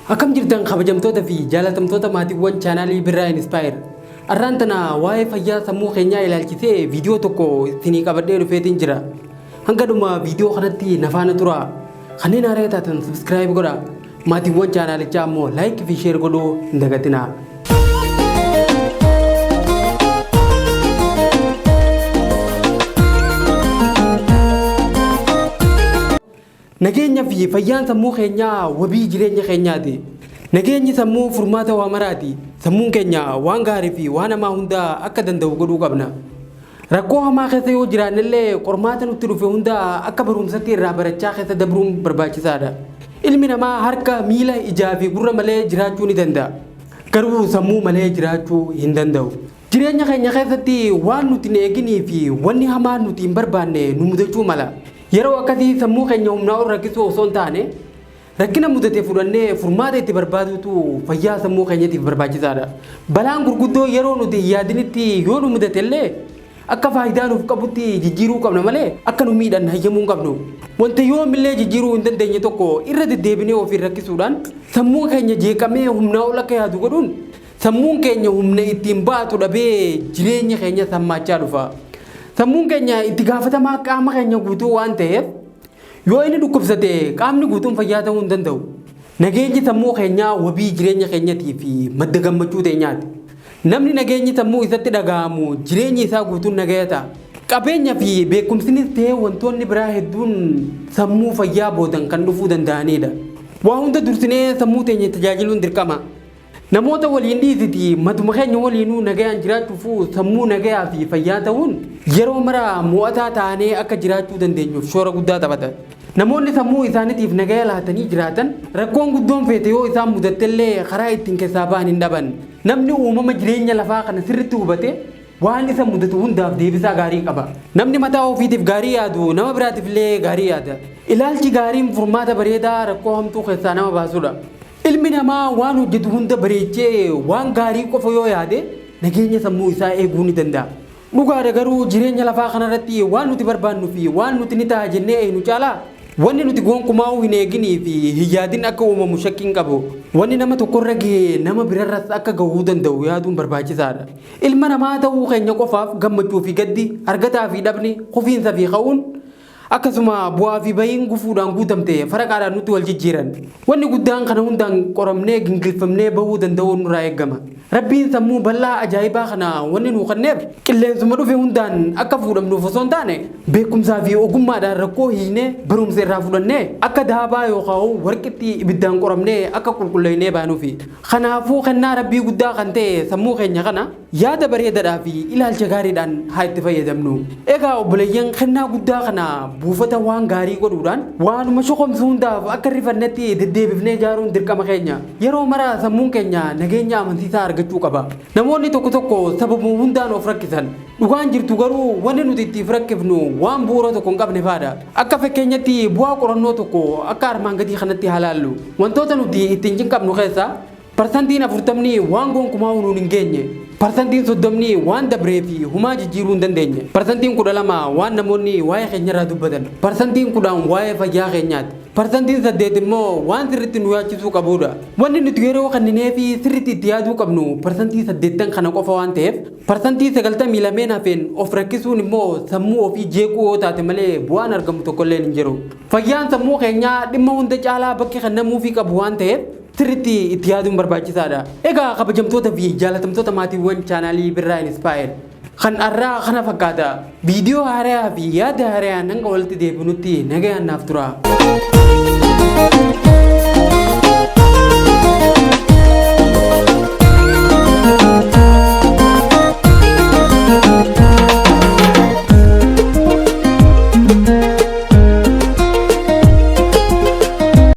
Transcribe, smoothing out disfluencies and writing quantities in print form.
Akkam jirtan kabajamtoota fi jaalatamtoota maatiiwwan chaanaalii birraa Inspire. Arraan tana waa'ee fayyaa sammuu keenyaa ilaalchisee viidiyoo tokko isinii qabadhee dhufeetiin jira. Hanga dhuma viidiyoo kanatti na faana tura. Kanneen haaraa taatan subscribe godhaa. Maatiiwwan chaanaalichaa ammoo like fi share godhuu hin dagatinaa. Nageenya fi fayyaan sammuu keenyaa wabii jireenya keenyaati. Nageenyi sammuu furmaata waa maraati. Sammuun keenya waan gaarii fi waan hamaa hunda akka danda'u godhuu qabna. Rakkoo hamaa keessa yoo jiraannellee qormaata nutti dhufe hunda akka barumsatti irraa barachaa keessa dabruun barbaachisaadha. Ilmi namaa harka, miila, ijaa fi gurra malee jiraachuu ni danda'a. Garuu sammuu malee jiraachuu hin danda'u. Jireenya keenya keessatti waan nuti hin eeginii fi wanni hamaan nuti hin barbaanne nu mudachuu mala. Yeroo akkasii sammuu keenya humnaa ol rakkisuu osoo hin taane rakkina mudatee fudhannee furmaata itti barbaaduutu fayyaa sammuu keenyaatiif barbaachisaadha. Balaan gurguddoo yeroo nuti yaadinitti yoo nu mudatellee akka faayidaa nuuf qabutti jijjiiruu qabna malee akka nu miidhan hayyamuu hin qabnu. Wanta yoomillee jijjiiruu hin dandeenye tokko irra deddeebinee ofii rakkisuudhaan sammuu keenya jeeqamee humnaa ol akka yaadu godhuun sammuun keenya humna ittiin baatu dhabee jireenya keenya sammaachaa dhufa. Sammuun keenya itti gaafatamaa qaama keenya guutuu waan ta'eef yoo inni dhukkubsate qaamni guutuun fayyaa ta'uu hin danda'u. Nageenyi sammuu keenyaa wabii jireenya keenyatii fi madda gammachuu teenyaati. Namni nageenyi sammuu isatti dhaga'amu jireenyi isaa guutuun nagaya ta'a. Qabeenya fi beekumsinis ta'ee wantoonni biraa hedduun sammuu fayyaa boodan kan dhufuu danda'anidha. Waa hunda dursinee sammuu teenya tajaajiluun dirqama. Namoota waliin dhiisiti matuma keenya waliinuu nagayaan jiraachuuf sammuu nagayaa fi fayyaa ta'uun yeroo mara mo'ataa ta'anii akka jiraachuu dandeenyuuf shoora guddaa taphata. Namoonni sammuu isaaniitiif nagaya laatanii jiraatan rakkoon guddoon feete yoo isaan mudattellee karaa ittiin keessaa ba'an hin dhaban. Namni uumama jireenya lafaa kana sirriitti hubate waan isa mudatu hundaaf deebisaa gaarii qaba. Namni mataa ofiitiif gaarii yaadu nama biraatiifillee gaarii yaada. Ilaalchi gaariin furmaata bareedaa rakkoo hamtuu keessaa nama baasudha. Ilmi namaa waan hojjetu hunda bareechee waan gaarii qofa yoo yaade nageenya sammuu isaa eeguu ni danda'a. Dhugaadha garuu jireenya lafaa kanarratti waan nuti barbaannu fi waan nuti ni ta'a jennee eeynu caalaa wanni nuti gonkumaa hin eeginii fi hin yaadin akka uumamu shakkiin qabu. Wanni nama tokkorra gahee nama birarras akka gahuu danda'u yaaduun barbaachisaadha. Ilma namaa ta'uu keenya qofaaf gammachuu fi gaddi, argataa fi dhabni, qufiinsa fi ka'uun akkasuma bu'aa fi bahiin gufuudhaan guutamte faraqaadhaan nutti wal jijjiiran. Wanni guddaan kana hundaan qoramnee gingilfamnee bahuu danda'uun nurraa eegama. Rabbiin sammuu bal'aa ajaa'ibaa kana wanni nuu kenneef qilleensuma dhufe hundaan akka fuudhamnuuf osoo hin taane beekumsaa fi ogummaadhaan rakkoo hiinee barumsa irraa fudhannee akka daabaa yookaan warqitti ibiddaan qoramnee akka qulqulleessinee baanuufi. Kanaafuu kennaa rabbii guddaa kan ta'e sammuu keenya kana yaada bareedaadhaa fi ilaalcha gaariidhaan haa itti fayyadamnu. Egaa obboleeyyan kennaa guddaa kana buufata waan gaarii godhuudhaan waanuma shokomsu hundaaf akka rifannetti deddeebifnee ijaaruun dirqama keenya. Yeroo mara sammuun keenya nageenya amansiisaa argachuu qaba. Namoonni tokko tokko sababuma hundaan of rakkisan. Dhugaan jirtu garuu wanni nuti ittiif rakkifnu waan bu'uura tokko hin qabne faadha. Akka fakkeenyatti bu'aa qorannoo tokko akka armaan gadii kanatti halaallu. Wantoota nuti ittiin cinqabnu keessaa parsantiin 40 waan gonkumaa nuun hin geenye. Parsantiin 30 waan dabree fi humaa jijjiiruu hin dandeenye. Parsantiin 12 waan namoonni waa'ee keenyarraa dubbatan. Parsantiin 10 waa'ee fayyaa keenyaati. Parsantiin 8 immoo waan sirriitti nu yaachisuu qabudha. Wanni nuti yeroo kanninee fi sirriitti itti yaaduu qabnu parsantii 8 kana qofa waan ta'eef parsantii 92 hafeen of rakkisuun immoo sammuu ofii jeequu yoo taate malee bu'aan argamu tokkollee hin jiru. Fayyaan sammuu keenyaa dhimma hunda caalaa bakki kennamuufii qabu waan ta'eef sirriitti itti yaaduun barbaachisaadha. Egaa kabajamtoota fi jaalatamtoota maatiiwwan chaanaalii birraa Inspire kan arraa kana fakkaata. Viidiyoo haaraa fi yaada haaraa hanga walitti deebinutti nagayaan naaf tura.